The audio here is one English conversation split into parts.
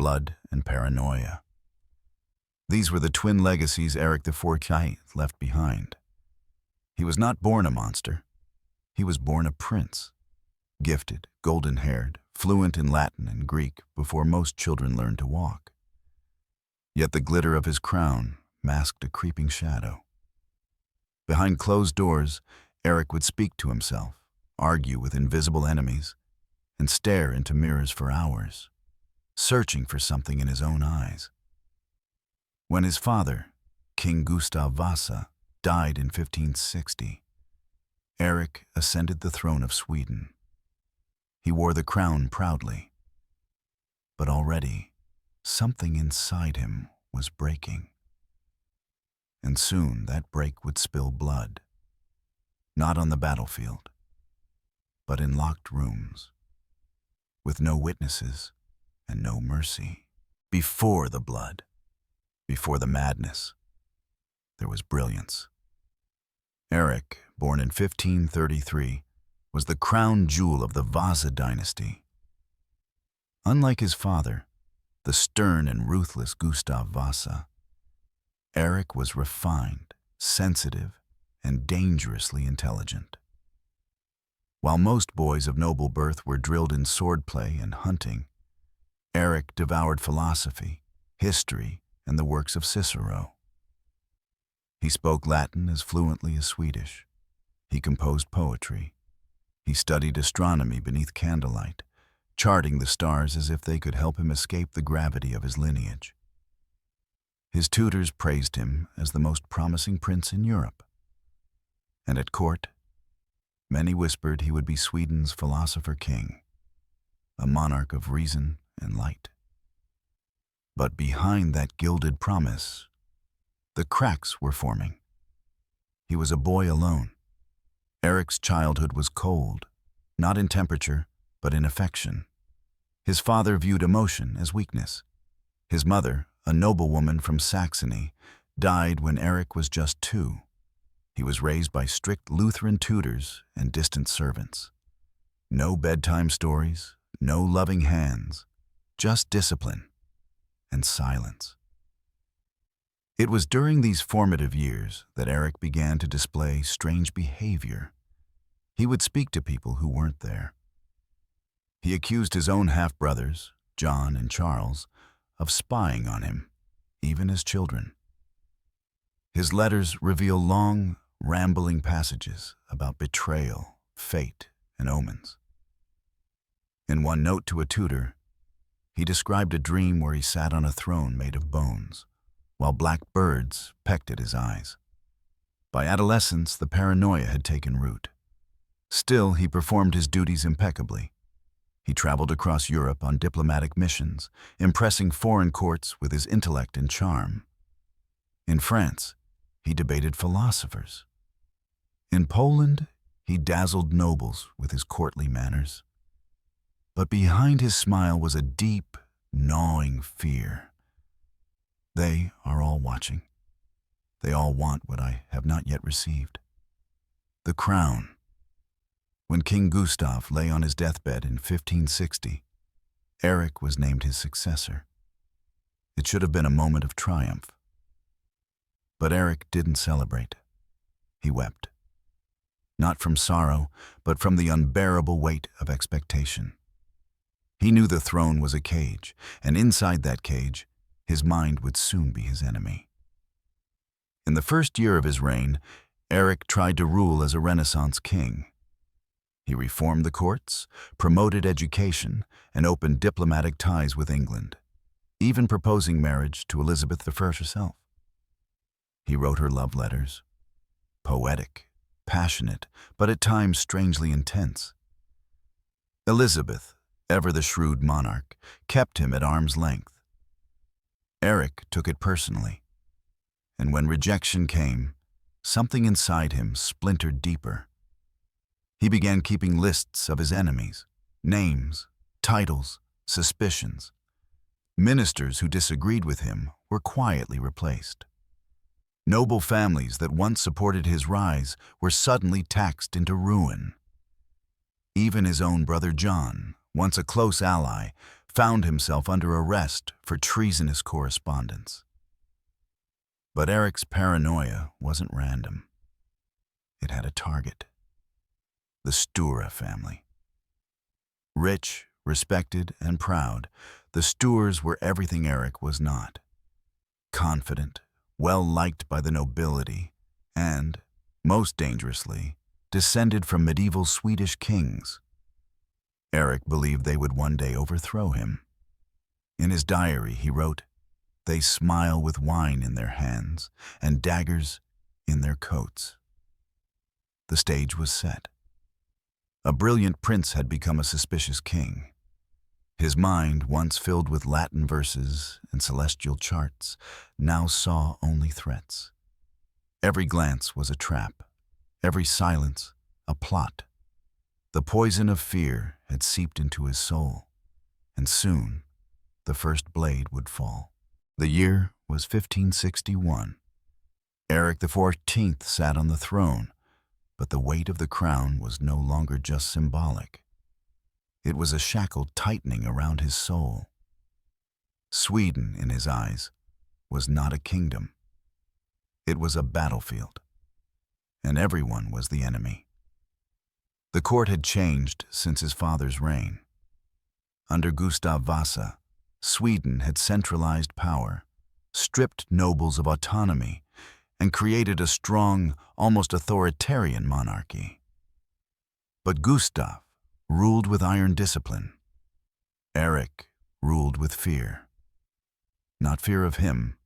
blood, and paranoia. These were the twin legacies Erik XIV left behind. He was not born a monster. He was born a prince, gifted, golden-haired, fluent in Latin and Greek before most children learned to walk. Yet the glitter of his crown masked a creeping shadow. Behind closed doors, Erik would speak to himself, argue with invisible enemies, and stare into mirrors for hours, searching for something in his own eyes. When his father, King Gustav Vasa, died in 1560, Erik ascended the throne of Sweden. He wore the crown proudly, but already something inside him was breaking. And soon that break would spill blood, not on the battlefield, but in locked rooms, with no witnesses and no mercy. Before the blood, before the madness, there was brilliance. Erik, born in 1533, was the crown jewel of the Vasa dynasty. Unlike his father, the stern and ruthless Gustav Vasa, Erik was refined, sensitive, and dangerously intelligent. While most boys of noble birth were drilled in swordplay and hunting, Erik devoured philosophy, history, and the works of Cicero. He spoke Latin as fluently as Swedish. He composed poetry. He studied astronomy beneath candlelight, charting the stars as if they could help him escape the gravity of his lineage. His tutors praised him as the most promising prince in Europe. And at court, many whispered he would be Sweden's philosopher-king, a monarch of reason and light. But behind that gilded promise, the cracks were forming. He was a boy alone. Erik's childhood was cold, not in temperature, but in affection. His father viewed emotion as weakness. His mother, a noblewoman from Saxony, died when Erik was just 2. He was raised by strict Lutheran tutors and distant servants. No bedtime stories, no loving hands, just discipline and silence. It was during these formative years that Erik began to display strange behavior. He would speak to people who weren't there. He accused his own half-brothers, John and Charles, of spying on him, even as children. His letters reveal long, rambling passages about betrayal, fate, and omens. In one note to a tutor, he described a dream where he sat on a throne made of bones, while black birds pecked at his eyes. By adolescence, the paranoia had taken root. Still, he performed his duties impeccably. He traveled across Europe on diplomatic missions, impressing foreign courts with his intellect and charm. In France, he debated philosophers. In Poland, he dazzled nobles with his courtly manners. But behind his smile was a deep, gnawing fear. They are all watching. They all want what I have not yet received. The crown. When King Gustav lay on his deathbed in 1560, Erik was named his successor. It should have been a moment of triumph. But Erik didn't celebrate. He wept. Not from sorrow, but from the unbearable weight of expectation. He knew the throne was a cage, and inside that cage, his mind would soon be his enemy. In the first year of his reign, Erik tried to rule as a Renaissance king. He reformed the courts, promoted education, and opened diplomatic ties with England, even proposing marriage to Elizabeth I herself. He wrote her love letters, poetic, passionate, but at times strangely intense. Elizabeth, ever the shrewd monarch, kept him at arm's length. Erik took it personally, and when rejection came, something inside him splintered deeper. He began keeping lists of his enemies, names, titles, suspicions. Ministers who disagreed with him were quietly replaced. Noble families that once supported his rise were suddenly taxed into ruin. Even his own brother John, once a close ally, found himself under arrest for treasonous correspondence. But Erik's paranoia wasn't random. It had a target: the Sture family. Rich, respected, and proud, the Stures were everything Erik was not. Confident, well-liked by the nobility, and, most dangerously, descended from medieval Swedish kings. Erik believed they would one day overthrow him. In his diary, he wrote, "They smile with wine in their hands and daggers in their coats." The stage was set. A brilliant prince had become a suspicious king. His mind, once filled with Latin verses and celestial charts, now saw only threats. Every glance was a trap, every silence a plot. The poison of fear had seeped into his soul, and soon the first blade would fall. The year was 1561. Erik XIV sat on the throne, but the weight of the crown was no longer just symbolic. It was a shackle tightening around his soul. Sweden, in his eyes, was not a kingdom. It was a battlefield, and everyone was the enemy. The court had changed since his father's reign. Under Gustav Vasa, Sweden had centralized power, stripped nobles of autonomy, and created a strong, almost authoritarian monarchy. But Gustav ruled with iron discipline. Erik ruled with fear. Not fear of him,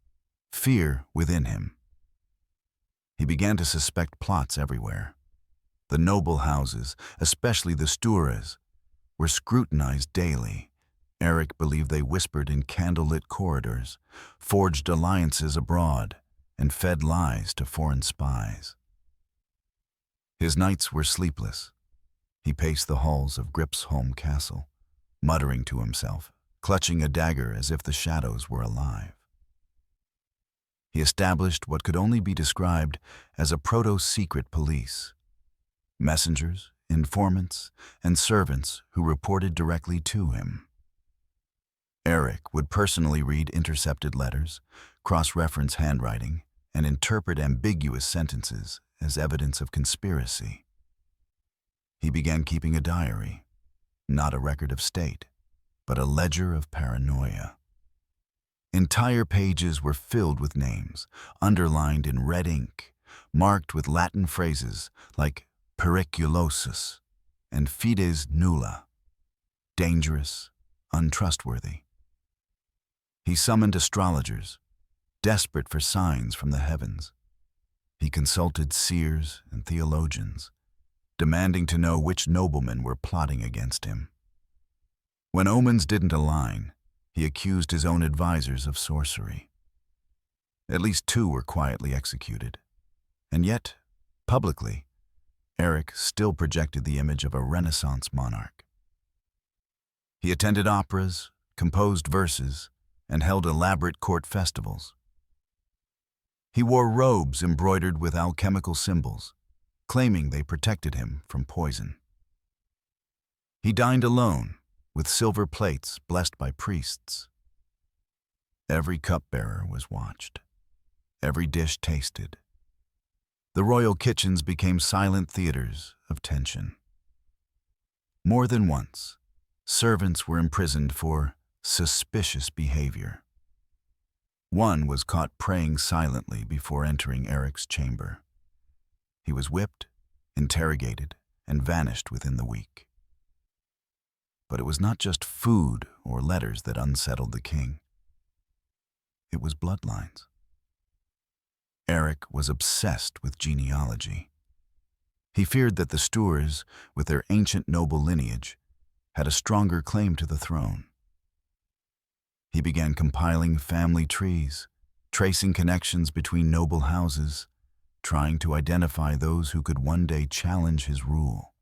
fear within him. He began to suspect plots everywhere. The noble houses, especially the Stures, were scrutinized daily. Erik believed they whispered in candlelit corridors, forged alliances abroad, and fed lies to foreign spies. His nights were sleepless. He paced the halls of Gripsholm Castle, muttering to himself, clutching a dagger as if the shadows were alive. He established what could only be described as a proto-secret police: messengers, informants, and servants who reported directly to him. Erik would personally read intercepted letters, cross-reference handwriting, and interpret ambiguous sentences as evidence of conspiracy. He began keeping a diary, not a record of state, but a ledger of paranoia. Entire pages were filled with names, underlined in red ink, marked with Latin phrases like periculosus and fides nulla, dangerous, untrustworthy. He summoned astrologers, desperate for signs from the heavens. He consulted seers and theologians, demanding to know which noblemen were plotting against him. When omens didn't align, he accused his own advisors of sorcery. At least 2 were quietly executed. And yet, publicly, Erik still projected the image of a Renaissance monarch. He attended operas, composed verses, and held elaborate court festivals. He wore robes embroidered with alchemical symbols, claiming they protected him from poison. He dined alone, with silver plates blessed by priests. Every cupbearer was watched, every dish tasted. The royal kitchens became silent theaters of tension. More than once, servants were imprisoned for suspicious behavior. One was caught praying silently before entering Erik's chamber. He was whipped, interrogated, and vanished within the week. But it was not just food or letters that unsettled the king. It was bloodlines. Erik was obsessed with genealogy. He feared that the Stures, with their ancient noble lineage, had a stronger claim to the throne. He began compiling family trees, tracing connections between noble houses, trying to identify those who could one day challenge his rule.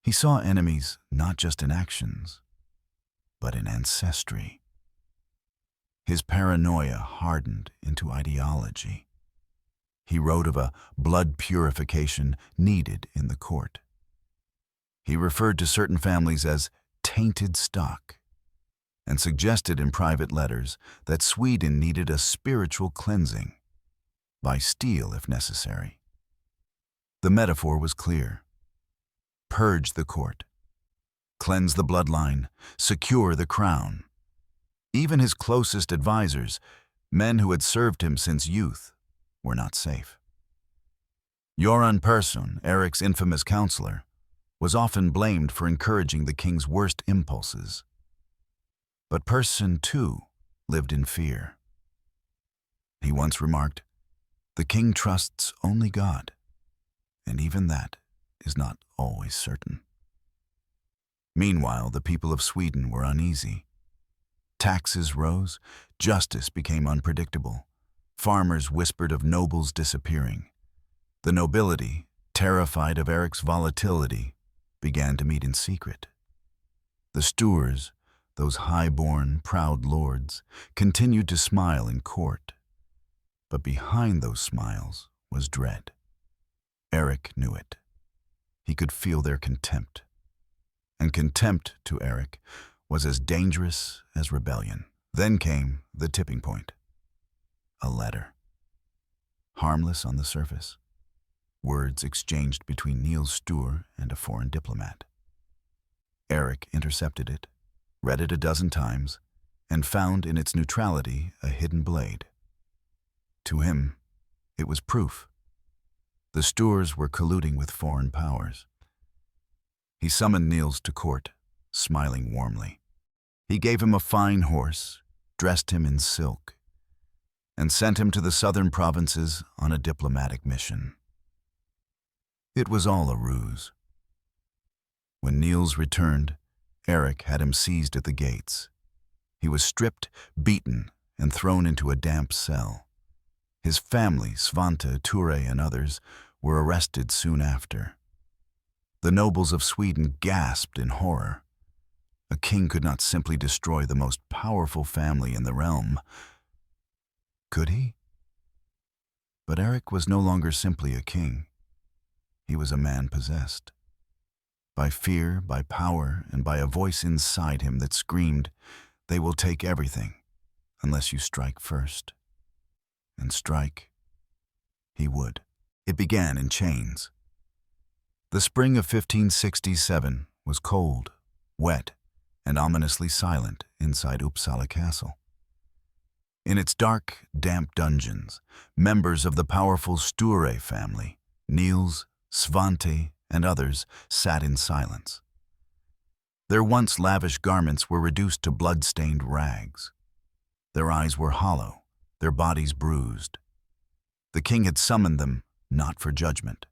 He saw enemies not just in actions, but in ancestry. His paranoia hardened into ideology. He wrote of a blood purification needed in the court. He referred to certain families as tainted stock and suggested in private letters that Sweden needed a spiritual cleansing, by steel if necessary. The metaphor was clear. Purge the court, cleanse the bloodline, secure the crown. Even his closest advisors, men who had served him since youth, were not safe. Göran Persson, Erik's infamous counselor, was often blamed for encouraging the king's worst impulses. But Persson, too, lived in fear. He once remarked, "The king trusts only God, and even that is not always certain." Meanwhile, the people of Sweden were uneasy. Taxes rose, justice became unpredictable. Farmers whispered of nobles disappearing. The nobility, terrified of Erik's volatility, began to meet in secret. The Stures, those high-born, proud lords, continued to smile in court. But behind those smiles was dread. Erik knew it. He could feel their contempt. And contempt, to Erik, was as dangerous as rebellion. Then came the tipping point. A letter. Harmless on the surface. Words exchanged between Niels Sture and a foreign diplomat. Erik intercepted it, read it a dozen times, and found in its neutrality a hidden blade. To him, it was proof. The Stures were colluding with foreign powers. He summoned Niels to court, smiling warmly. He gave him a fine horse, dressed him in silk, and sent him to the southern provinces on a diplomatic mission. It was all a ruse. When Niels returned, Erik had him seized at the gates. He was stripped, beaten, and thrown into a damp cell. His family, Svante, Ture, and others, were arrested soon after. The nobles of Sweden gasped in horror. A king could not simply destroy the most powerful family in the realm. Could he? But Erik was no longer simply a king. He was a man possessed. By fear, by power, and by a voice inside him that screamed, "They will take everything, unless you strike first." And strike he would. It began in chains. The spring of 1567 was cold, wet, and ominously silent inside Uppsala Castle. In its dark, damp dungeons, members of the powerful Sture family, Niels, Svante, and others, sat in silence. Their once lavish garments were reduced to blood-stained rags. Their eyes were hollow, their bodies bruised. The king had summoned them not for judgment,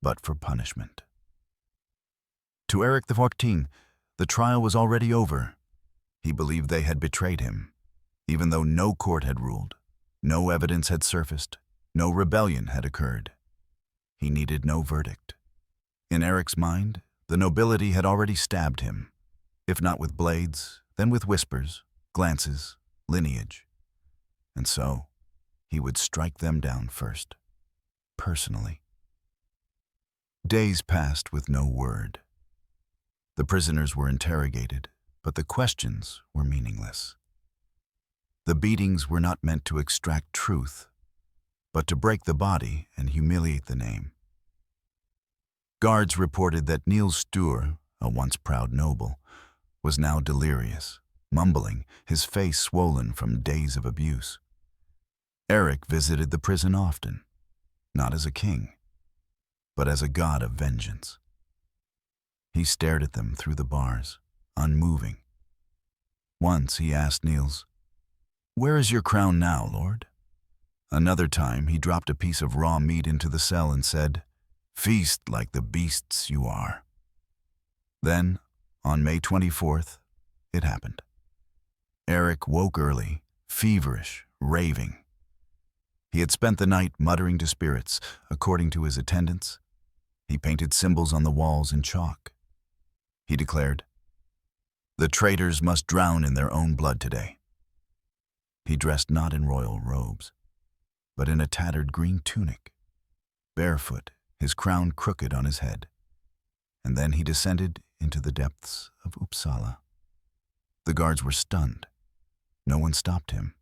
but for punishment. To Erik XIV, the trial was already over. He believed they had betrayed him, even though no court had ruled, no evidence had surfaced, no rebellion had occurred. He needed no verdict. In Erik's mind, the nobility had already stabbed him, if not with blades, then with whispers, glances, lineage. And so, he would strike them down first, personally. Days passed with no word. The prisoners were interrogated, but the questions were meaningless. The beatings were not meant to extract truth, but to break the body and humiliate the name. Guards reported that Niels Sture, a once proud noble, was now delirious, mumbling, his face swollen from days of abuse. Erik visited the prison often, not as a king, but as a god of vengeance. He stared at them through the bars, unmoving. Once he asked Niels, "Where is your crown now, Lord?" Another time he dropped a piece of raw meat into the cell and said, "Feast like the beasts you are." Then, on May 24th, it happened. Erik woke early, feverish, raving. He had spent the night muttering to spirits, according to his attendants. He painted symbols on the walls in chalk. He declared, "The traitors must drown in their own blood today." He dressed not in royal robes, but in a tattered green tunic, barefoot, his crown crooked on his head. And then he descended into the depths of Uppsala. The guards were stunned. No one stopped him.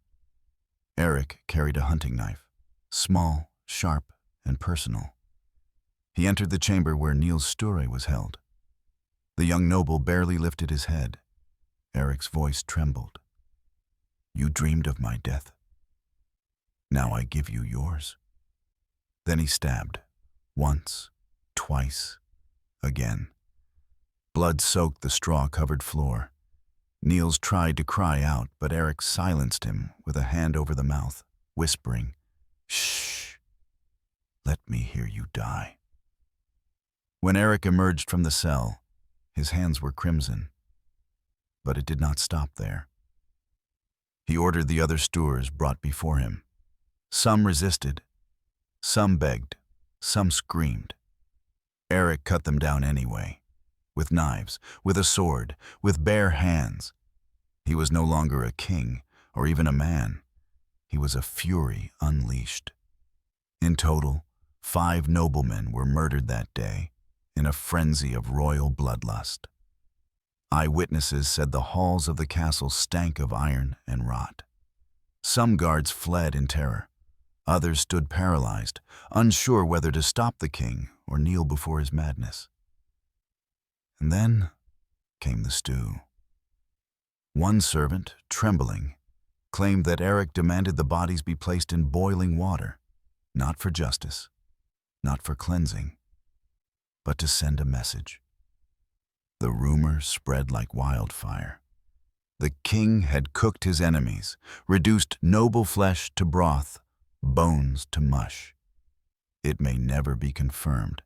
Erik carried a hunting knife, small, sharp, and personal. He entered the chamber where Niels Sture was held. The young noble barely lifted his head. Erik's voice trembled. "You dreamed of my death. Now I give you yours." Then he stabbed. Once, twice, again. Blood soaked the straw-covered floor. Niels tried to cry out, but Erik silenced him with a hand over the mouth, whispering, "Shh! Let me hear you die." When Erik emerged from the cell, his hands were crimson. But it did not stop there. He ordered the other Stures brought before him. Some resisted, some begged, some screamed. Erik cut them down anyway, with knives, with a sword, with bare hands. He was no longer a king, or even a man. He was a fury unleashed. In total, 5 noblemen were murdered that day, in a frenzy of royal bloodlust. Eyewitnesses said the halls of the castle stank of iron and rot. Some guards fled in terror. Others stood paralyzed, unsure whether to stop the king or kneel before his madness. And then came the stew. One servant, trembling, claimed that Erik demanded the bodies be placed in boiling water, not for justice, not for cleansing, but to send a message. The rumor spread like wildfire. The king had cooked his enemies, reduced noble flesh to broth, bones to mush. It may never be confirmed.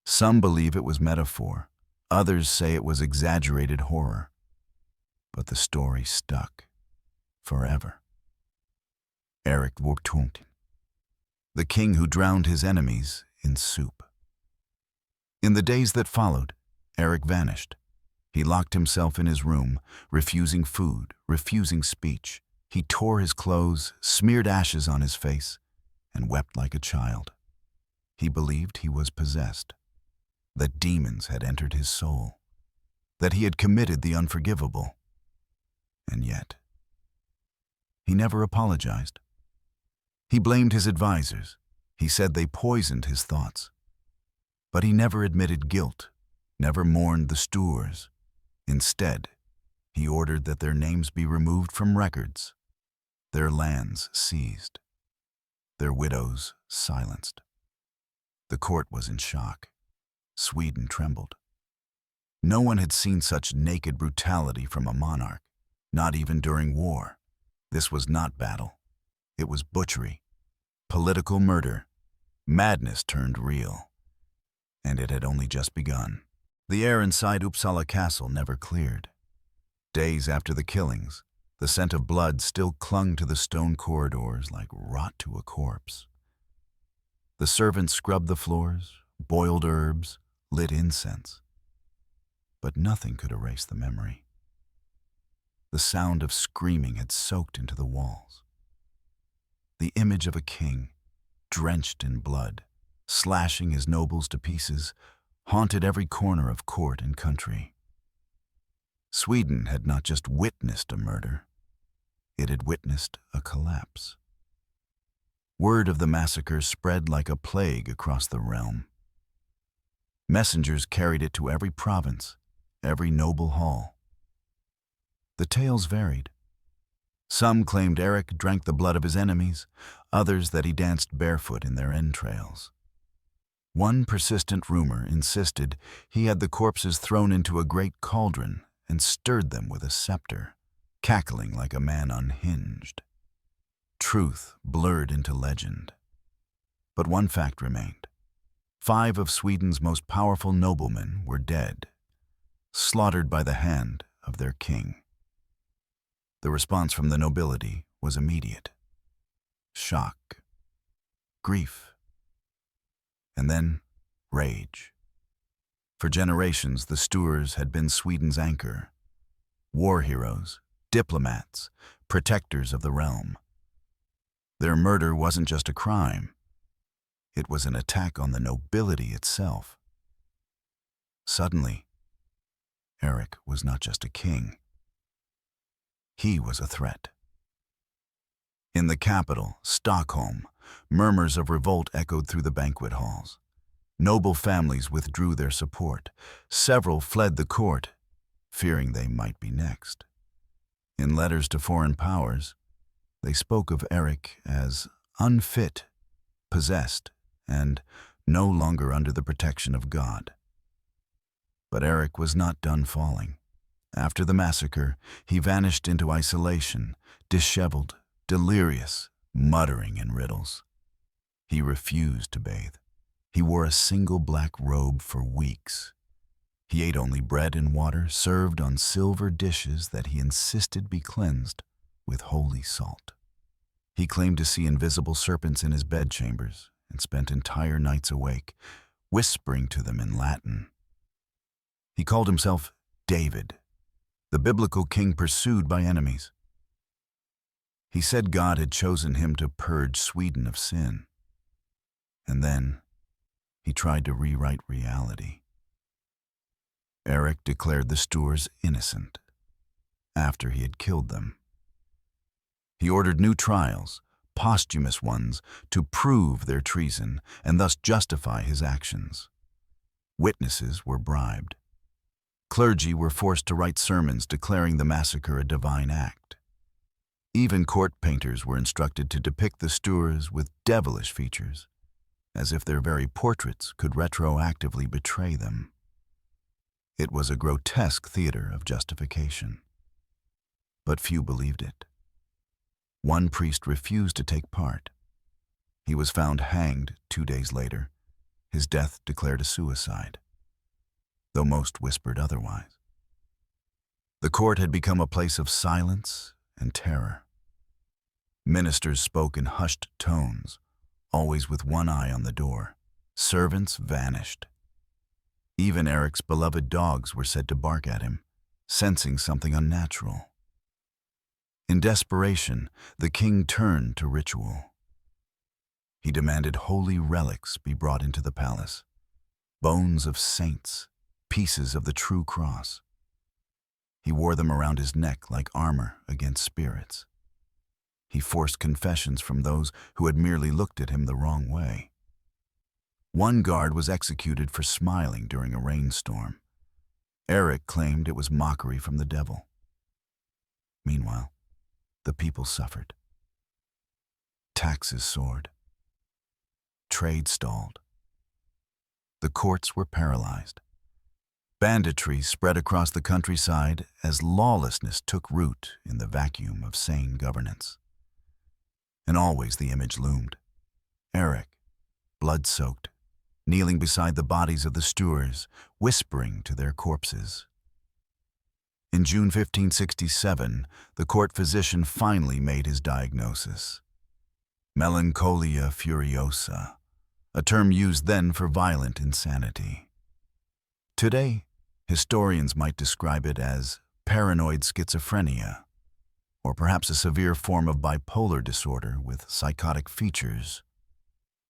Some believe it was metaphor. Others say it was exaggerated horror. But the story stuck forever. Erik XIV, the king who drowned his enemies in soup. In the days that followed, Erik vanished. He locked himself in his room, refusing food, refusing speech. He tore his clothes, smeared ashes on his face, and wept like a child. He believed he was possessed, that demons had entered his soul, that he had committed the unforgivable. And yet, he never apologized. He blamed his advisors. He said they poisoned his thoughts. But he never admitted guilt, never mourned the Stures. Instead, he ordered that their names be removed from records, their lands seized, their widows silenced. The court was in shock. Sweden trembled. No one had seen such naked brutality from a monarch, not even during war. This was not battle. It was butchery, political murder, madness turned real. And it had only just begun. The air inside Uppsala Castle never cleared. Days after the killings, the scent of blood still clung to the stone corridors like rot to a corpse. The servants scrubbed the floors, boiled herbs, lit incense. But nothing could erase the memory. The sound of screaming had soaked into the walls. The image of a king, drenched in blood, slashing his nobles to pieces, haunted every corner of court and country. Sweden had not just witnessed a murder, it had witnessed a collapse. Word of the massacre spread like a plague across the realm. Messengers carried it to every province, every noble hall. The tales varied. Some claimed Erik drank the blood of his enemies, others that he danced barefoot in their entrails. One persistent rumor insisted he had the corpses thrown into a great cauldron and stirred them with a scepter, cackling like a man unhinged. Truth blurred into legend. But one fact remained. 5 of Sweden's most powerful noblemen were dead, slaughtered by the hand of their king. The response from the nobility was immediate. Shock, grief, and then rage. For generations, the Stures had been Sweden's anchor. War heroes, diplomats, protectors of the realm. Their murder wasn't just a crime. It was an attack on the nobility itself. Suddenly, Erik was not just a king. He was a threat. In the capital, Stockholm, murmurs of revolt echoed through the banquet halls. Noble families withdrew their support. Several fled the court, fearing they might be next. In letters to foreign powers, they spoke of Erik as unfit, possessed, and no longer under the protection of God. But Erik was not done falling. After the massacre, he vanished into isolation, disheveled, delirious, muttering in riddles. He refused to bathe. He wore a single black robe for weeks. He ate only bread and water served on silver dishes that he insisted be cleansed with holy salt. He claimed to see invisible serpents in his bedchambers and spent entire nights awake, whispering to them in Latin. He called himself David, the biblical king pursued by enemies. He said God had chosen him to purge Sweden of sin. And then he tried to rewrite reality. Erik declared the Stures innocent after he had killed them. He ordered new trials, posthumous ones, to prove their treason and thus justify his actions. Witnesses were bribed. Clergy were forced to write sermons declaring the massacre a divine act. Even court painters were instructed to depict the Stures with devilish features, as if their very portraits could retroactively betray them. It was a grotesque theater of justification. But few believed it. One priest refused to take part. He was found hanged 2 days later, his death declared a suicide, though most whispered otherwise. The court had become a place of silence and terror. Ministers spoke in hushed tones, always with one eye on the door. Servants vanished. Even Erik's beloved dogs were said to bark at him, sensing something unnatural. In desperation, the king turned to ritual. He demanded holy relics be brought into the palace, bones of saints, pieces of the true cross. He wore them around his neck like armor against spirits. He forced confessions from those who had merely looked at him the wrong way. One guard was executed for smiling during a rainstorm. Erik claimed it was mockery from the devil. Meanwhile, the people suffered. Taxes soared. Trade stalled. The courts were paralyzed. Banditry spread across the countryside as lawlessness took root in the vacuum of sane governance. And always the image loomed. Erik, blood-soaked, kneeling beside the bodies of the Stures, whispering to their corpses. In June 1567, the court physician finally made his diagnosis. Melancholia furiosa, a term used then for violent insanity. Today, historians might describe it as paranoid schizophrenia, or perhaps a severe form of bipolar disorder with psychotic features.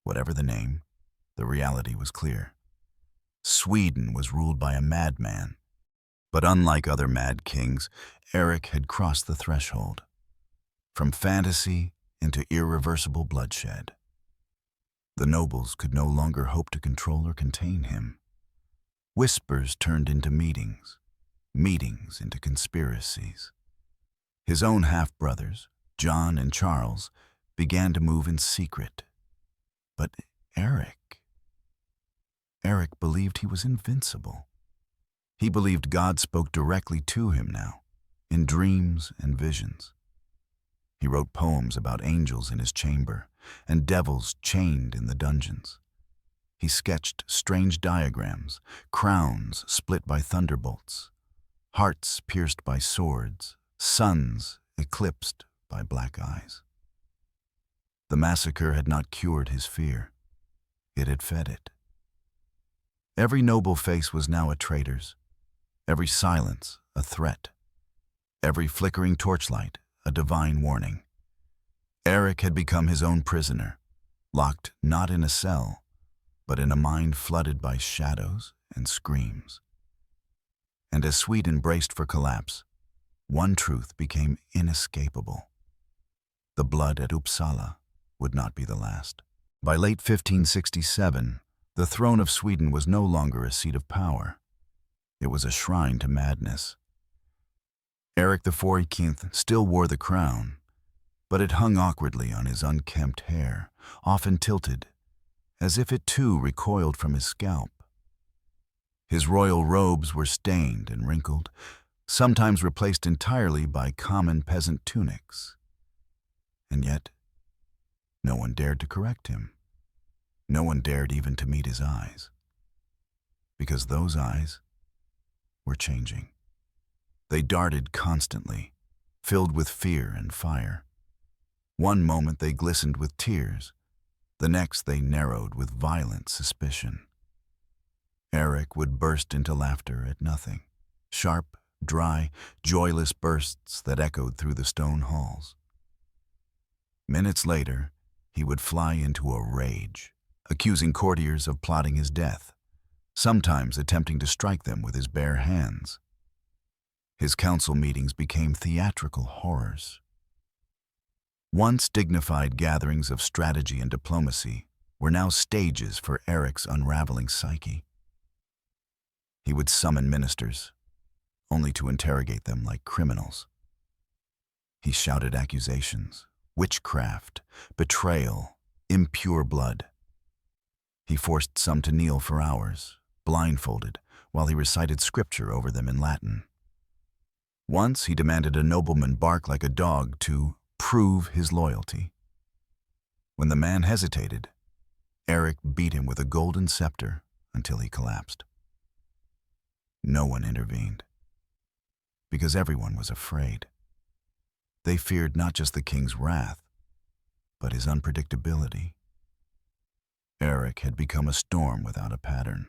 Whatever the name, the reality was clear. Sweden was ruled by a madman. But unlike other mad kings, Erik had crossed the threshold, from fantasy into irreversible bloodshed. The nobles could no longer hope to control or contain him. Whispers turned into meetings, meetings into conspiracies. His own half-brothers, John and Charles, began to move in secret. But Erik believed he was invincible. He believed God spoke directly to him now, in dreams and visions. He wrote poems about angels in his chamber and devils chained in the dungeons. He sketched strange diagrams, crowns split by thunderbolts, hearts pierced by swords, suns eclipsed by black eyes. The massacre had not cured his fear. It had fed it. Every noble face was now a traitor's, every silence a threat, every flickering torchlight a divine warning. Erik had become his own prisoner, locked not in a cell, but in a mind flooded by shadows and screams. And as Sweden braced for collapse, one truth became inescapable. The blood at Uppsala would not be the last. By late 1567, the throne of Sweden was no longer a seat of power. It was a shrine to madness. Erik XIV still wore the crown, but it hung awkwardly on his unkempt hair, often tilted, as if it too recoiled from his scalp. His royal robes were stained and wrinkled, sometimes replaced entirely by common peasant tunics. And yet, no one dared to correct him. No one dared even to meet his eyes. Because those eyes were changing. They darted constantly, filled with fear and fire. One moment they glistened with tears, the next they narrowed with violent suspicion. Erik would burst into laughter at nothing, sharp, dry, joyless bursts that echoed through the stone halls. Minutes later, he would fly into a rage, accusing courtiers of plotting his death, sometimes attempting to strike them with his bare hands. His council meetings became theatrical horrors. Once dignified gatherings of strategy and diplomacy were now stages for Erik's unraveling psyche. He would summon ministers, only to interrogate them like criminals. He shouted accusations, witchcraft, betrayal, impure blood. He forced some to kneel for hours, blindfolded, while he recited scripture over them in Latin. Once he demanded a nobleman bark like a dog to prove his loyalty. When the man hesitated, Erik beat him with a golden scepter until he collapsed. No one intervened, because everyone was afraid. They feared not just the king's wrath, but his unpredictability. Erik had become a storm without a pattern.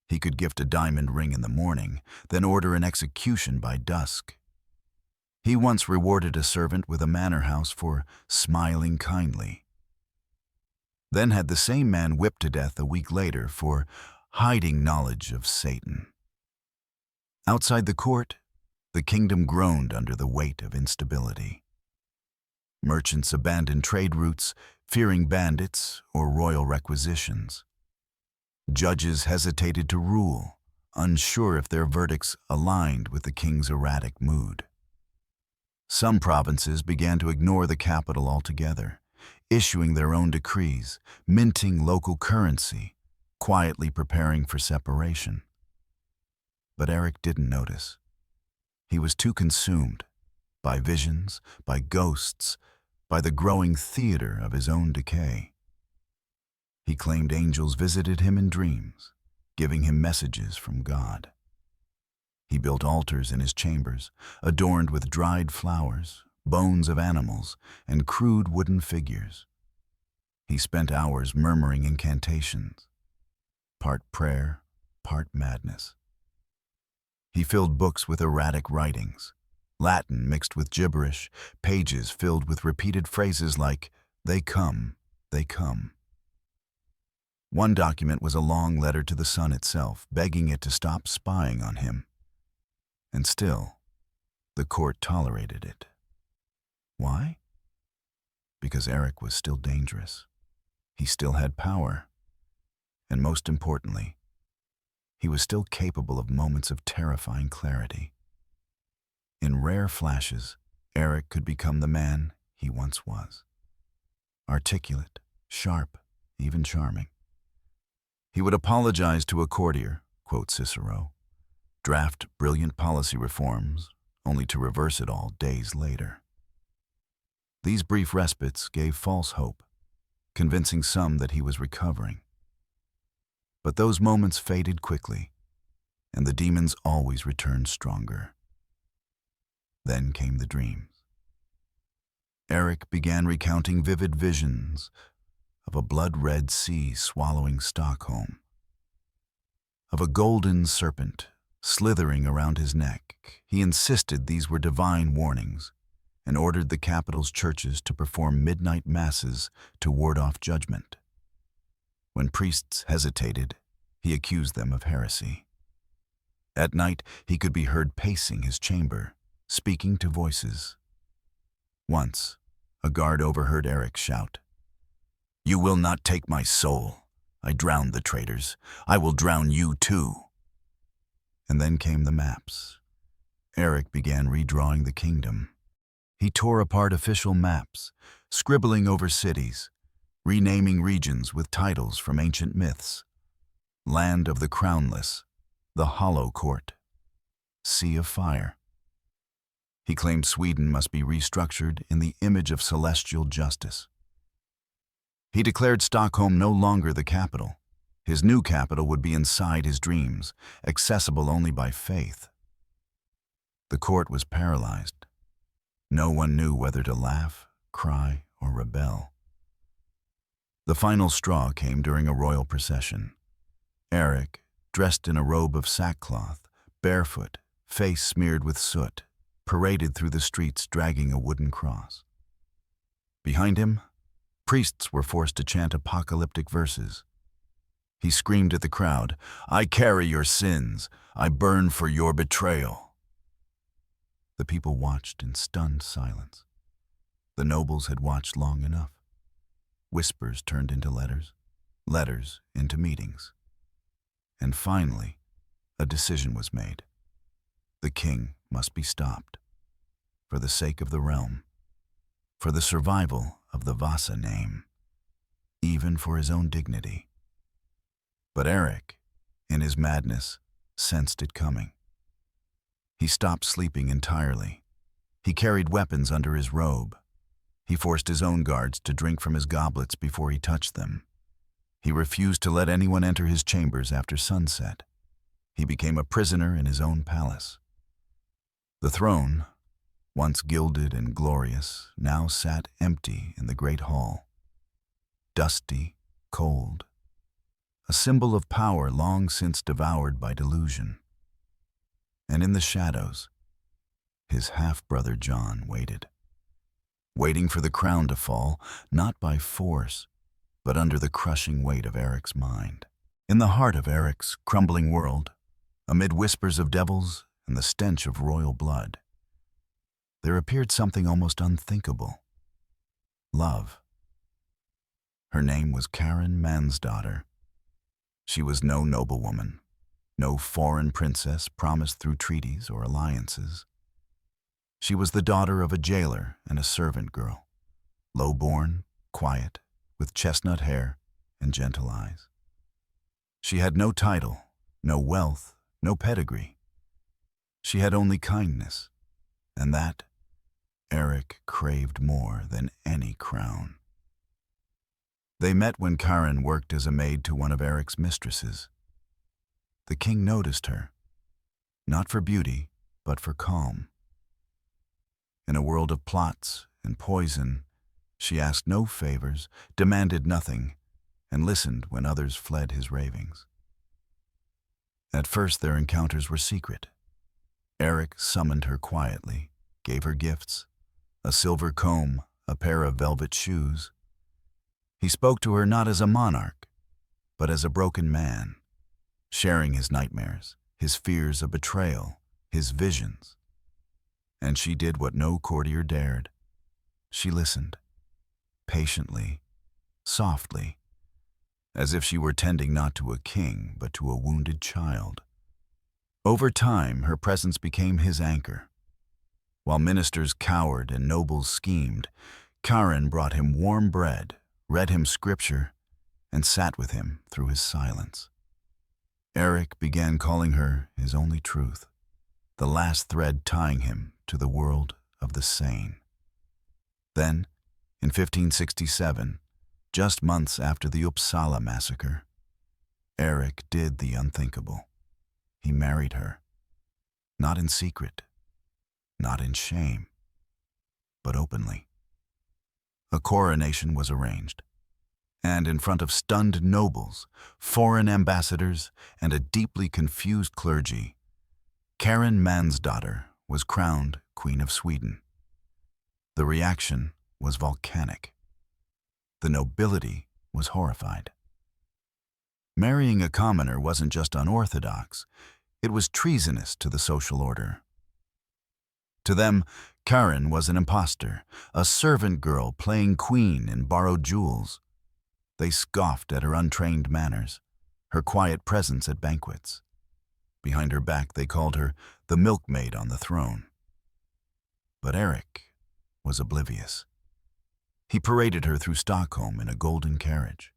He could gift a diamond ring in the morning, then order an execution by dusk. He once rewarded a servant with a manor house for smiling kindly, then had the same man whipped to death a week later for hiding knowledge of Satan. Outside the court, the kingdom groaned under the weight of instability. Merchants abandoned trade routes, fearing bandits or royal requisitions. Judges hesitated to rule, unsure if their verdicts aligned with the king's erratic mood. Some provinces began to ignore the capital altogether, issuing their own decrees, minting local currency, quietly preparing for separation. But Erik didn't notice. He was too consumed by visions, by ghosts, by the growing theater of his own decay. He claimed angels visited him in dreams, giving him messages from God. He built altars in his chambers, adorned with dried flowers, bones of animals, and crude wooden figures. He spent hours murmuring incantations, part prayer, part madness. He filled books with erratic writings, Latin mixed with gibberish, pages filled with repeated phrases like, "They come, they come." One document was a long letter to the sun itself, begging it to stop spying on him. And still, the court tolerated it. Why? Because Erik was still dangerous. He still had power. And most importantly, he was still capable of moments of terrifying clarity. In rare flashes, Erik could become the man he once was. Articulate, sharp, even charming. He would apologize to a courtier, quote Cicero, draft brilliant policy reforms, only to reverse it all days later. These brief respites gave false hope, convincing some that he was recovering. But those moments faded quickly, and the demons always returned stronger. Then came the dreams. Erik began recounting vivid visions of a blood-red sea swallowing Stockholm, of a golden serpent slithering around his neck. He insisted these were divine warnings and ordered the capital's churches to perform midnight masses to ward off judgment. When priests hesitated, he accused them of heresy. At night, he could be heard pacing his chamber, speaking to voices. Once, a guard overheard Erik shout, "You will not take my soul. I drowned the traitors. I will drown you too." And then came the maps. Erik began redrawing the kingdom. He tore apart official maps, scribbling over cities, renaming regions with titles from ancient myths. Land of the Crownless, the Hollow Court, Sea of Fire. He claimed Sweden must be restructured in the image of celestial justice. He declared Stockholm no longer the capital. His new capital would be inside his dreams, accessible only by faith. The court was paralyzed. No one knew whether to laugh, cry, or rebel. The final straw came during a royal procession. Erik, dressed in a robe of sackcloth, barefoot, face smeared with soot, paraded through the streets dragging a wooden cross. Behind him, priests were forced to chant apocalyptic verses. He screamed at the crowd, "I carry your sins. I burn for your betrayal." The people watched in stunned silence. The nobles had watched long enough. Whispers turned into letters, letters into meetings. And finally, a decision was made. The king must be stopped, for the sake of the realm, for the survival of the Vasa name, even for his own dignity. But Erik, in his madness, sensed it coming. He stopped sleeping entirely. He carried weapons under his robe. He forced his own guards to drink from his goblets before he touched them. He refused to let anyone enter his chambers after sunset. He became a prisoner in his own palace. The throne, once gilded and glorious, now sat empty in the great hall. Dusty, cold, a symbol of power long since devoured by delusion. And in the shadows, his half-brother John waited, waiting for the crown to fall, not by force, but under the crushing weight of Erik's mind. In the heart of Erik's crumbling world, amid whispers of devils and the stench of royal blood, there appeared something almost unthinkable: love. Her name was Karin Mansdottir. She was no noblewoman, no foreign princess promised through treaties or alliances. She was the daughter of a jailer and a servant girl, low-born, quiet, with chestnut hair and gentle eyes. She had no title, no wealth, no pedigree. She had only kindness, and that Erik craved more than any crown. They met when Karin worked as a maid to one of Erik's mistresses. The king noticed her, not for beauty, but for calm. In a world of plots and poison, she asked no favors, demanded nothing, and listened when others fled his ravings. At first their encounters were secret. Erik summoned her quietly, gave her gifts, a silver comb, a pair of velvet shoes. He spoke to her not as a monarch, but as a broken man, sharing his nightmares, his fears of betrayal, his visions. And she did what no courtier dared. She listened, patiently, softly, as if she were tending not to a king, but to a wounded child. Over time, her presence became his anchor. While ministers cowered and nobles schemed, Karin brought him warm bread, read him scripture, and sat with him through his silence. Erik began calling her his only truth, the last thread tying him to the world of the sane. Then, in 1567, just months after the Uppsala massacre, Erik did the unthinkable. He married her, not in secret, not in shame, but openly. A coronation was arranged, and in front of stunned nobles, foreign ambassadors, and a deeply confused clergy, Karin Mansdottir was crowned Queen of Sweden. The reaction was volcanic. The nobility was horrified. Marrying a commoner wasn't just unorthodox, it was treasonous to the social order. To them, Karen was an impostor, a servant girl playing queen in borrowed jewels. They scoffed at her untrained manners, her quiet presence at banquets. Behind her back, they called her the milkmaid on the throne. But Erik was oblivious. He paraded her through Stockholm in a golden carriage.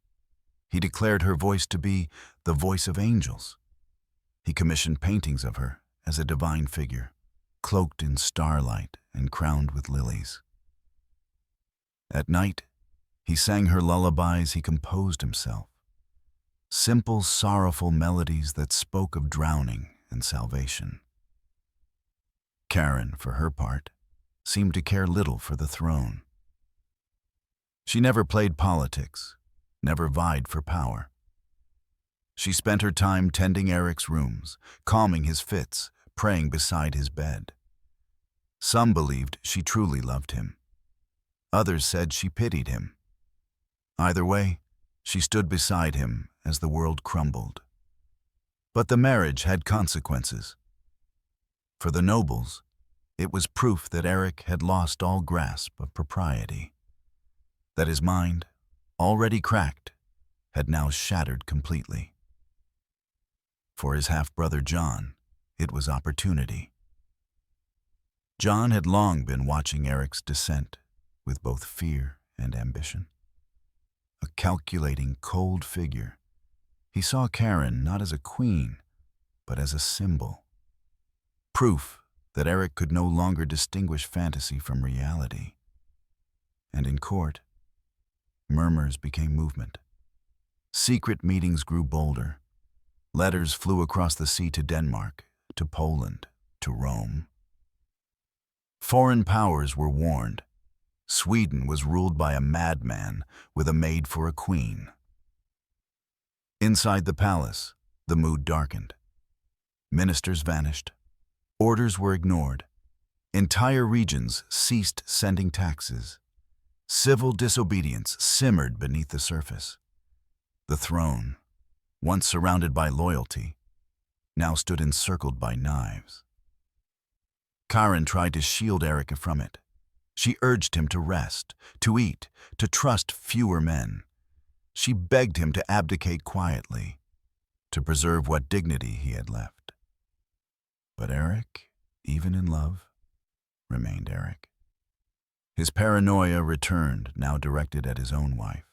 He declared her voice to be the voice of angels. He commissioned paintings of her as a divine figure, cloaked in starlight and crowned with lilies. At night, he sang her lullabies he composed himself, simple, sorrowful melodies that spoke of drowning and salvation. Karen, for her part, seemed to care little for the throne. She never played politics, never vied for power. She spent her time tending Erik's rooms, calming his fits, praying beside his bed. Some believed she truly loved him. Others said she pitied him. Either way, she stood beside him as the world crumbled. But the marriage had consequences. For the nobles, it was proof that Erik had lost all grasp of propriety, that his mind, already cracked, had now shattered completely. For his half-brother John, it was opportunity. John had long been watching Erik's descent with both fear and ambition. A calculating, cold figure, he saw Karen not as a queen, but as a symbol. Proof that Erik could no longer distinguish fantasy from reality. And in court, murmurs became movement. Secret meetings grew bolder. Letters flew across the sea to Denmark, to Poland, to Rome. Foreign powers were warned. Sweden was ruled by a madman with a maid for a queen. Inside the palace, the mood darkened. Ministers vanished. Orders were ignored. Entire regions ceased sending taxes. Civil disobedience simmered beneath the surface. The throne, once surrounded by loyalty, now stood encircled by knives. Karen tried to shield Erik from it. She urged him to rest, to eat, to trust fewer men. She begged him to abdicate quietly, to preserve what dignity he had left. But Erik, even in love, remained Erik. His paranoia returned, now directed at his own wife.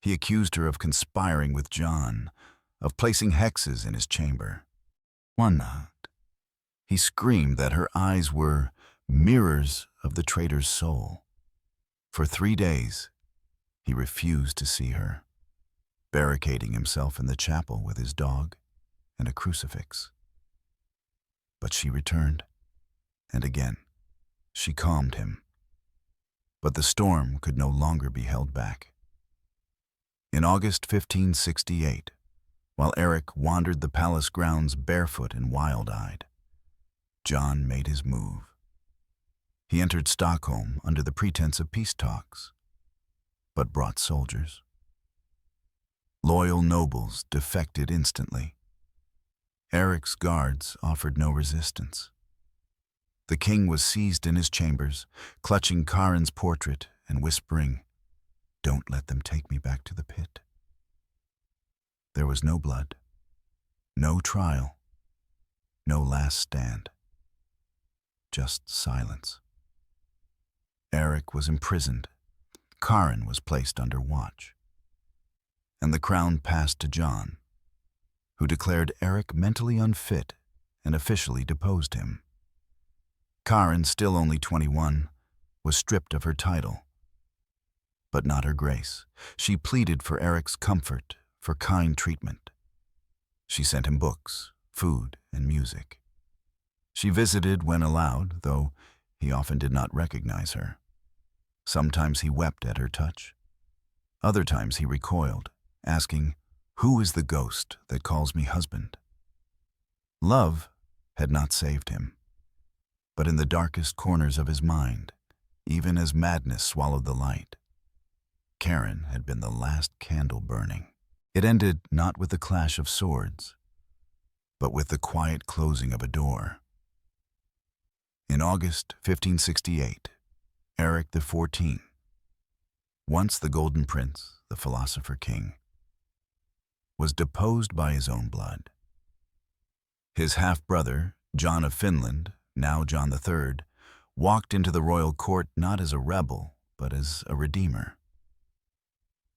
He accused her of conspiring with John, of placing hexes in his chamber. One night, he screamed that her eyes were mirrors of the traitor's soul. For 3 days, he refused to see her, barricading himself in the chapel with his dog and a crucifix. But she returned, and again, she calmed him. But the storm could no longer be held back. In August 1568, while Erik wandered the palace grounds barefoot and wild-eyed, John made his move. He entered Stockholm under the pretense of peace talks, but brought soldiers. Loyal nobles defected instantly. Erik's guards offered no resistance. The king was seized in his chambers, clutching Karin's portrait and whispering, "Don't let them take me back to the pit." There was no blood, no trial, no last stand. Just silence. Erik was imprisoned. Karin was placed under watch. And the crown passed to John, who declared Erik mentally unfit and officially deposed him. Karin, still only 21, was stripped of her title, but not her grace. She pleaded for Erik's comfort, for kind treatment. She sent him books, food, and music. She visited when allowed, though he often did not recognize her. Sometimes he wept at her touch. Other times he recoiled, asking, "Who is the ghost that calls me husband?" Love had not saved him. But in the darkest corners of his mind, even as madness swallowed the light, Karen had been the last candle burning. It ended not with the clash of swords, but with the quiet closing of a door. In August 1568, Erik XIV, once the Golden Prince, the philosopher-king, was deposed by his own blood. His half-brother, John of Finland, now John III, walked into the royal court not as a rebel, but as a redeemer.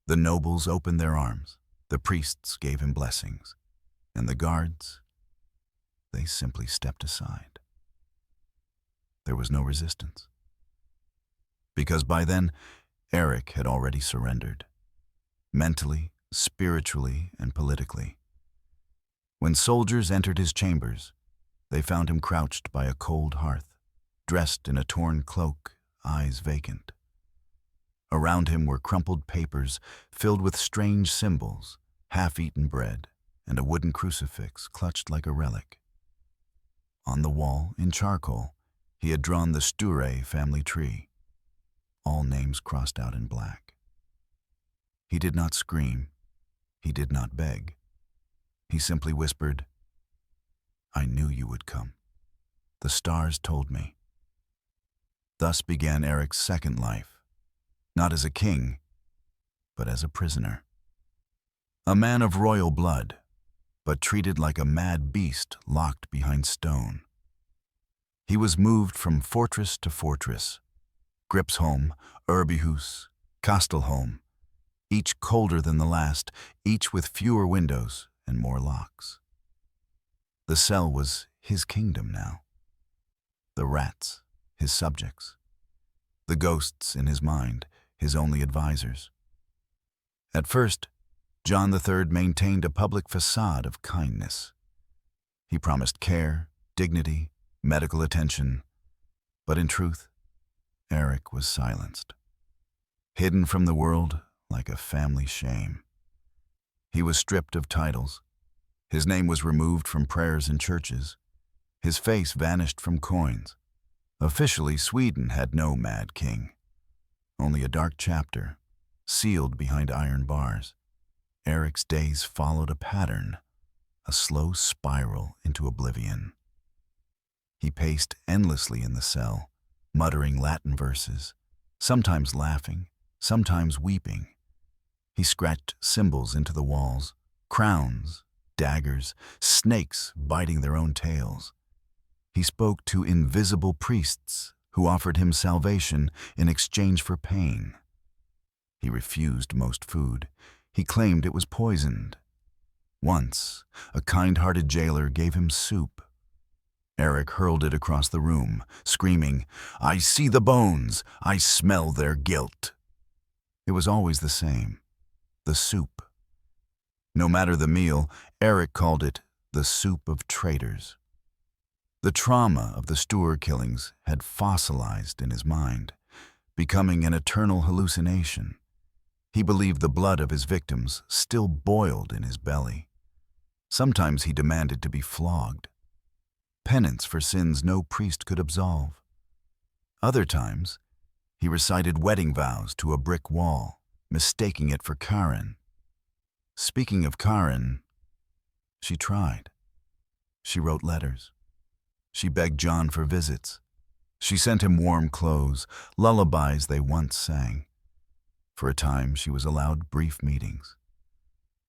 The nobles opened their arms, the priests gave him blessings, and the guards, they simply stepped aside. There was no resistance. Because by then, Erik had already surrendered, mentally, spiritually, and politically. When soldiers entered his chambers, they found him crouched by a cold hearth, dressed in a torn cloak, eyes vacant. Around him were crumpled papers filled with strange symbols, half-eaten bread, and a wooden crucifix clutched like a relic. On the wall, in charcoal, he had drawn the Sture family tree, all names crossed out in black. He did not scream. He did not beg. He simply whispered, "I knew you would come. The stars told me." Thus began Erik's second life, not as a king, but as a prisoner. A man of royal blood, but treated like a mad beast locked behind stone. He was moved from fortress to fortress, Gripsholm, Urbihus, Kastelholm, each colder than the last, each with fewer windows and more locks. The cell was his kingdom now. The rats, his subjects. The ghosts in his mind, his only advisors. At first, John III maintained a public facade of kindness. He promised care, dignity, medical attention, but in truth, Erik was silenced, hidden from the world like a family shame. He was stripped of titles. His name was removed from prayers in churches. His face vanished from coins. Officially, Sweden had no mad king, only a dark chapter, sealed behind iron bars. Erik's days followed a pattern, a slow spiral into oblivion. He paced endlessly in the cell, muttering Latin verses, sometimes laughing, sometimes weeping. He scratched symbols into the walls, crowns, daggers, snakes biting their own tails. He spoke to invisible priests who offered him salvation in exchange for pain. He refused most food. He claimed it was poisoned. Once, a kind-hearted jailer gave him soup. Erik hurled it across the room, screaming, "I see the bones! I smell their guilt!" It was always the same, the soup. No matter the meal, Erik called it the soup of traitors. The trauma of the Sture killings had fossilized in his mind, becoming an eternal hallucination. He believed the blood of his victims still boiled in his belly. Sometimes he demanded to be flogged, penance for sins no priest could absolve. Other times, he recited wedding vows to a brick wall, mistaking it for Karen. Speaking of Karen, she tried. She wrote letters. She begged John for visits. She sent him warm clothes, lullabies they once sang. For a time, she was allowed brief meetings.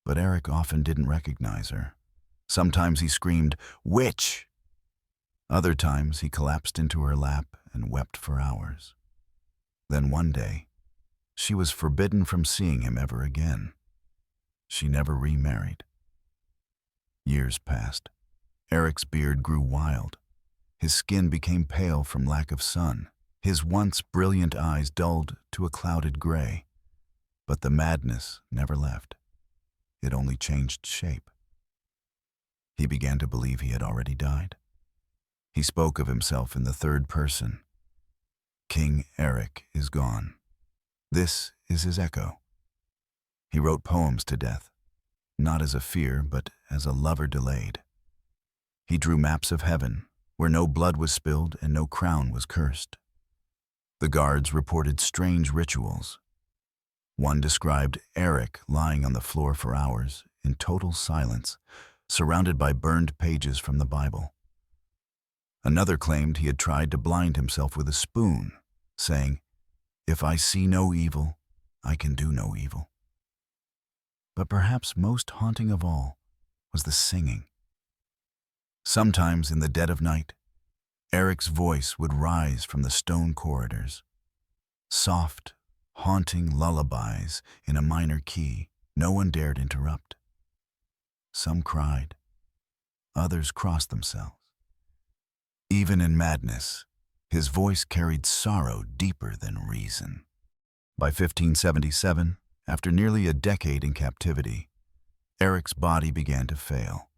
But Erik often didn't recognize her. Sometimes he screamed, "Witch!" Other times, he collapsed into her lap and wept for hours. Then one day, she was forbidden from seeing him ever again. She never remarried. Years passed. Erik's beard grew wild. His skin became pale from lack of sun. His once brilliant eyes dulled to a clouded gray. But the madness never left. It only changed shape. He began to believe he had already died. He spoke of himself in the third person. King Erik is gone. This is his echo. He wrote poems to death, not as a fear, but as a lover delayed. He drew maps of heaven, where no blood was spilled and no crown was cursed. The guards reported strange rituals. One described Erik lying on the floor for hours, in total silence, surrounded by burned pages from the Bible. Another claimed he had tried to blind himself with a spoon, saying, "If I see no evil, I can do no evil." But perhaps most haunting of all was the singing. Sometimes in the dead of night, Erik's voice would rise from the stone corridors. Soft, haunting lullabies in a minor key no one dared interrupt. Some cried, others crossed themselves. Even in madness, his voice carried sorrow deeper than reason. By 1577, after nearly a decade in captivity, Erik's body began to fail.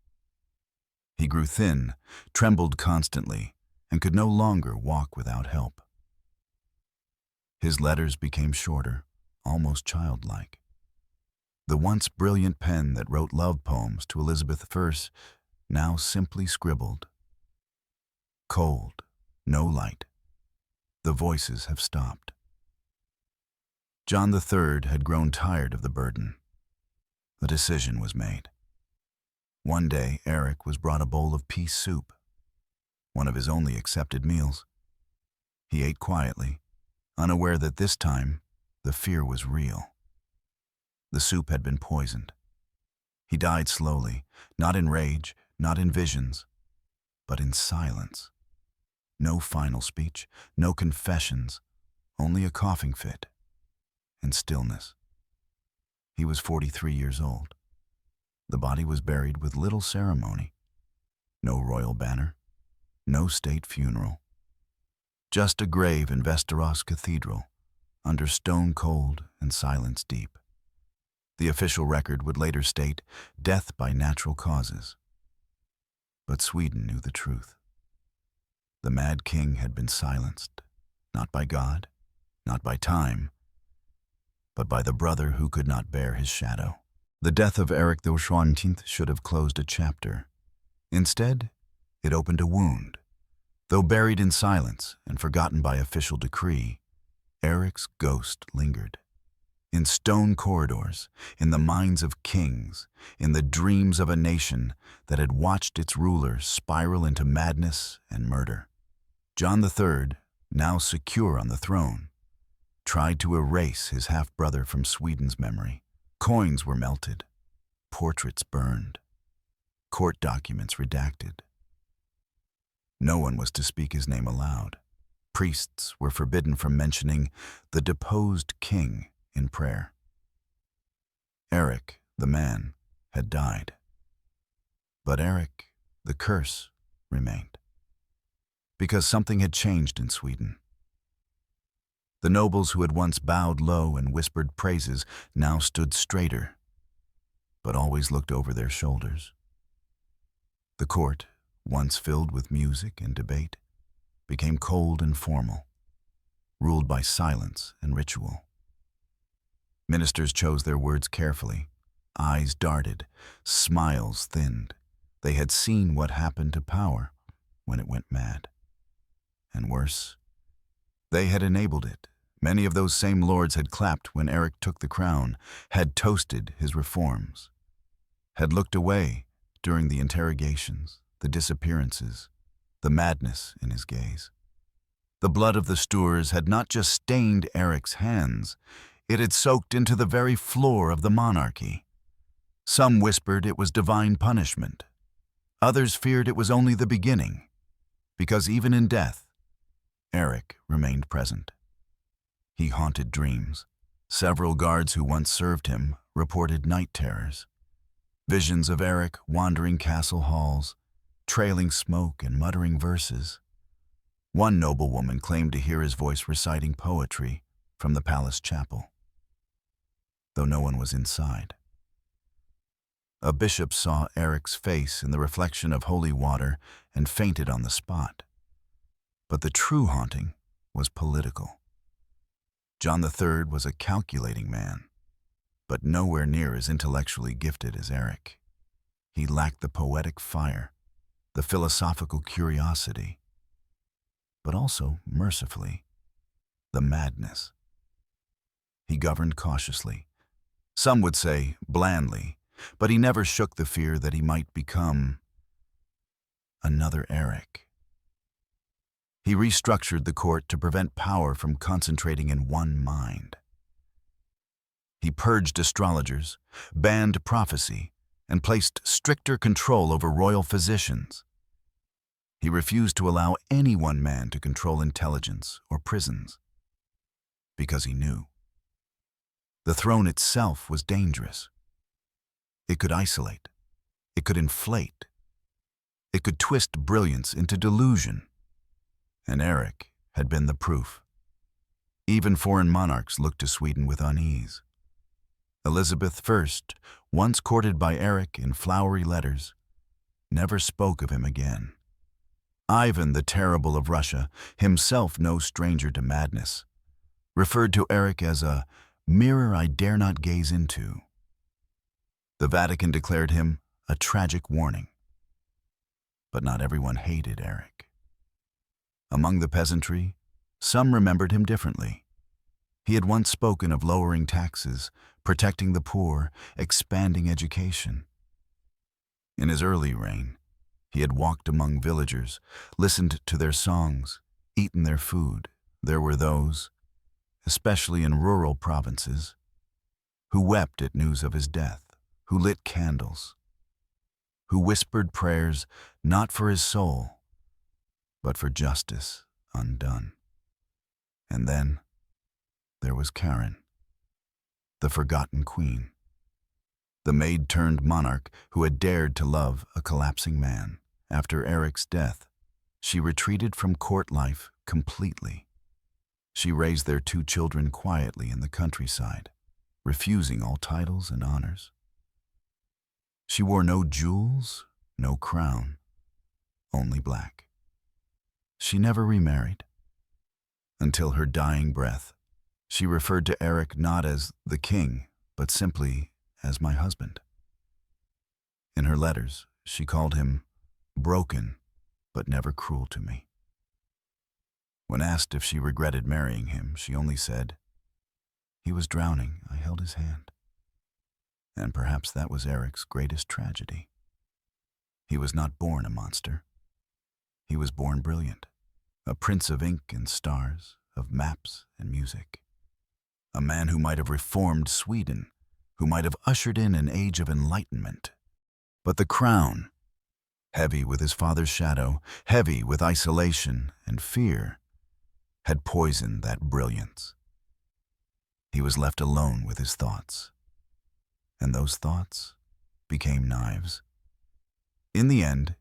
He grew thin, trembled constantly, and could no longer walk without help. His letters became shorter, almost childlike. The once brilliant pen that wrote love poems to Elizabeth I now simply scribbled. Cold, no light. The voices have stopped. John III had grown tired of the burden. A decision was made. One day, Erik was brought a bowl of pea soup, one of his only accepted meals. He ate quietly, unaware that this time the fear was real. The soup had been poisoned. He died slowly, not in rage, not in visions, but in silence. No final speech, no confessions, only a coughing fit and stillness. He was 43 years old. The body was buried with little ceremony. No royal banner, no state funeral. Just a grave in Västerås Cathedral, under stone cold and silence deep. The official record would later state, death by natural causes. But Sweden knew the truth. The mad king had been silenced, not by God, not by time, but by the brother who could not bear his shadow. The death of Erik XIV should have closed a chapter. Instead, it opened a wound. Though buried in silence and forgotten by official decree, Erik's ghost lingered. In stone corridors, in the minds of kings, in the dreams of a nation that had watched its rulers spiral into madness and murder. John III, now secure on the throne, tried to erase his half-brother from Sweden's memory. Coins were melted, portraits burned, court documents redacted. No one was to speak his name aloud. Priests were forbidden from mentioning the deposed king in prayer. Erik, the man, had died. But Erik, the curse, remained. Because something had changed in Sweden. The nobles who had once bowed low and whispered praises now stood straighter, but always looked over their shoulders. The court, once filled with music and debate, became cold and formal, ruled by silence and ritual. Ministers chose their words carefully. Eyes darted, smiles thinned. They had seen what happened to power when it went mad. And worse, they had enabled it. Many of those same lords had clapped when Erik took the crown, had toasted his reforms, had looked away during the interrogations, the disappearances, the madness in his gaze. The blood of the Stures had not just stained Erik's hands, it had soaked into the very floor of the monarchy. Some whispered it was divine punishment. Others feared it was only the beginning, because even in death, Erik remained present. He haunted dreams. Several guards who once served him reported night terrors. Visions of Erik wandering castle halls, trailing smoke and muttering verses. One noblewoman claimed to hear his voice reciting poetry from the palace chapel, though no one was inside. A bishop saw Erik's face in the reflection of holy water and fainted on the spot. But the true haunting was political. John III was a calculating man, but nowhere near as intellectually gifted as Erik. He lacked the poetic fire, the philosophical curiosity, but also, mercifully, the madness. He governed cautiously. Some would say blandly, but he never shook the fear that he might become another Erik. He restructured the court to prevent power from concentrating in one mind. He purged astrologers, banned prophecy, and placed stricter control over royal physicians. He refused to allow any one man to control intelligence or prisons, because he knew the throne itself was dangerous. It could isolate, it could inflate, it could twist brilliance into delusion. And Erik had been the proof. Even foreign monarchs looked to Sweden with unease. Elizabeth I, once courted by Erik in flowery letters, never spoke of him again. Ivan the Terrible of Russia, himself no stranger to madness, referred to Erik as a mirror I dare not gaze into. The Vatican declared him a tragic warning. But not everyone hated Erik. Among the peasantry, some remembered him differently. He had once spoken of lowering taxes, protecting the poor, expanding education. In his early reign, he had walked among villagers, listened to their songs, eaten their food. There were those, especially in rural provinces, who wept at news of his death, who lit candles, who whispered prayers not for his soul, but for justice undone. And then there was Karen, the forgotten queen, the maid-turned-monarch who had dared to love a collapsing man. After Erik's death, she retreated from court life completely. She raised their 2 children quietly in the countryside, refusing all titles and honors. She wore no jewels, no crown, only black. She never remarried. Until her dying breath, she referred to Erik not as the king, but simply as my husband. In her letters, she called him broken, but never cruel to me. When asked if she regretted marrying him, she only said, "He was drowning, I held his hand." And perhaps that was Erik's greatest tragedy. He was not born a monster. He was born brilliant, a prince of ink and stars, of maps and music. A man who might have reformed Sweden, who might have ushered in an age of enlightenment. But the crown, heavy with his father's shadow, heavy with isolation and fear, had poisoned that brilliance. He was left alone with his thoughts, and those thoughts became knives. In the end,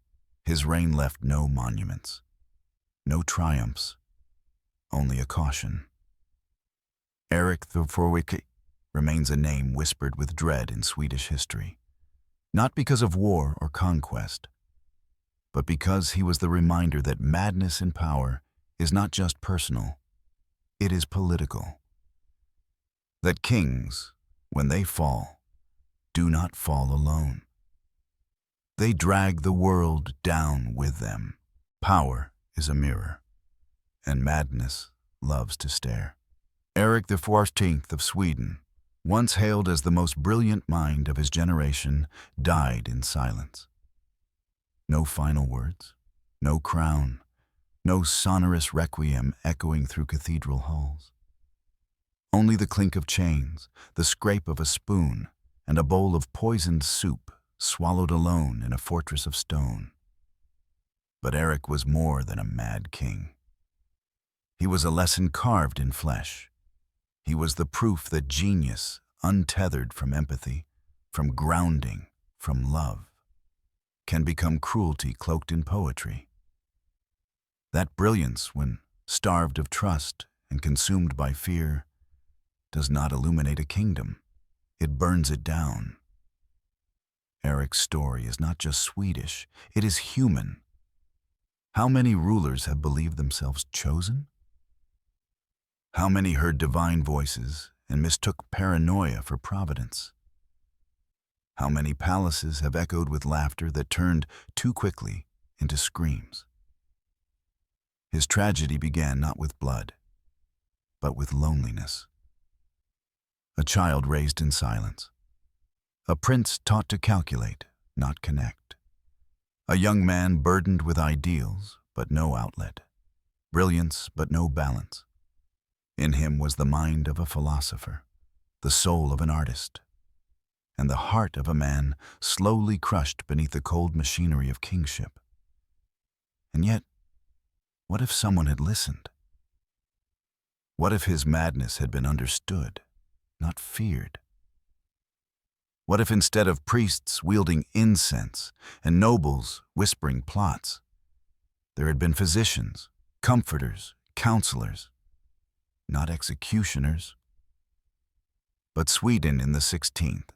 his reign left no monuments, no triumphs, only a caution. Erik XIV remains a name whispered with dread in Swedish history, not because of war or conquest, but because he was the reminder that madness in power is not just personal, it is political. That kings, when they fall, do not fall alone. They drag the world down with them. Power is a mirror, and madness loves to stare. Erik XIV of Sweden, once hailed as the most brilliant mind of his generation, died in silence. No final words, no crown, no sonorous requiem echoing through cathedral halls. Only the clink of chains, the scrape of a spoon, and a bowl of poisoned soup swallowed alone in a fortress of stone. But Erik was more than a mad king. He was a lesson carved in flesh. He was the proof that genius, untethered from empathy, from grounding, from love, can become cruelty cloaked in poetry. That brilliance, when starved of trust and consumed by fear, does not illuminate a kingdom. It burns it down. Erik's story is not just Swedish, it is human. How many rulers have believed themselves chosen? How many heard divine voices and mistook paranoia for providence? How many palaces have echoed with laughter that turned too quickly into screams? His tragedy began not with blood, but with loneliness. A child raised in silence. A prince taught to calculate, not connect. A young man burdened with ideals, but no outlet. brilliance but no balance. In him was the mind of a philosopher, the soul of an artist, and the heart of a man slowly crushed beneath the cold machinery of kingship. And yet, what if someone had listened? What if his madness had been understood, not feared? What if instead of priests wielding incense and nobles whispering plots, there had been physicians, comforters, counselors, not executioners? But Sweden in the 16th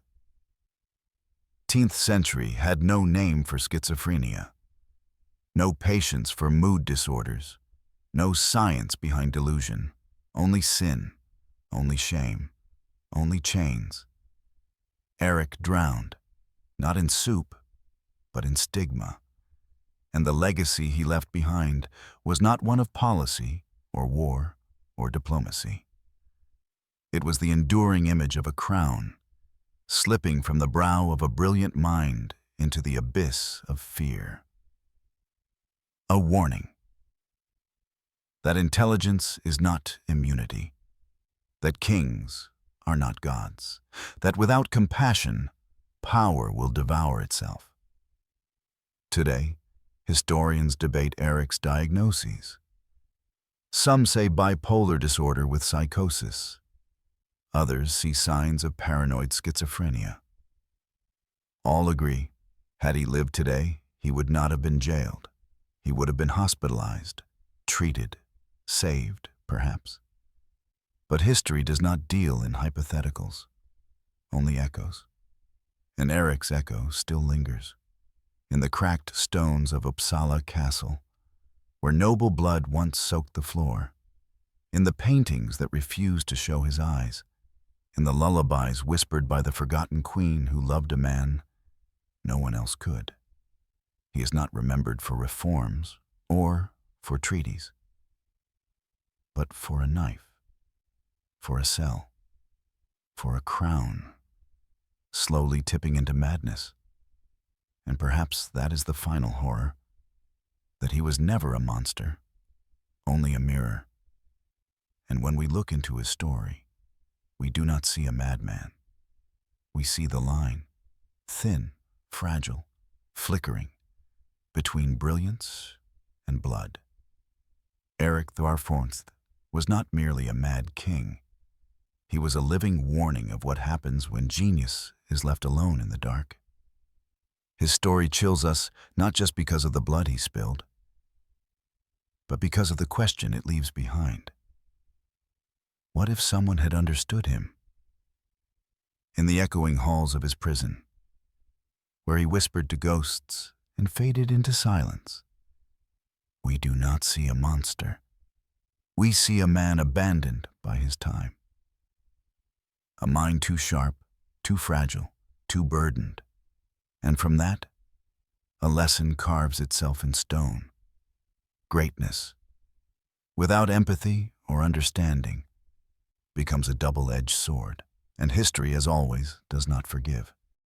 century had no name for schizophrenia, no patience for mood disorders, no science behind delusion, only sin, only shame, only chains. Erik drowned, not in soup, but in stigma, and the legacy he left behind was not one of policy or war or diplomacy. It was the enduring image of a crown, slipping from the brow of a brilliant mind into the abyss of fear. A warning that intelligence is not immunity, that kings are not gods, that without compassion, power will devour itself. Today, historians debate Erik's diagnoses. Some say bipolar disorder with psychosis. Others see signs of paranoid schizophrenia. All agree, had he lived today, he would not have been jailed. He would have been hospitalized, treated, saved, perhaps. But history does not deal in hypotheticals, only echoes. And Erik's echo still lingers in the cracked stones of Uppsala Castle, where noble blood once soaked the floor, in the paintings that refused to show his eyes, in the lullabies whispered by the forgotten queen who loved a man no one else could. He is not remembered for reforms or for treaties, but for a knife, for a cell, for a crown, slowly tipping into madness. And perhaps that is the final horror, that he was never a monster, only a mirror. And when we look into his story, we do not see a madman. We see the line, thin, fragile, flickering, between brilliance and blood. Erik XIV was not merely a mad king. He was a living warning of what happens when genius is left alone in the dark. His story chills us not just because of the blood he spilled, but because of the question it leaves behind. What if someone had understood him? In the echoing halls of his prison, where he whispered to ghosts and faded into silence, we do not see a monster. We see a man abandoned by his time. A mind too sharp, too fragile, too burdened. And from that, a lesson carves itself in stone. Greatness, without empathy or understanding, becomes a double-edged sword, and history, as always, does not forgive.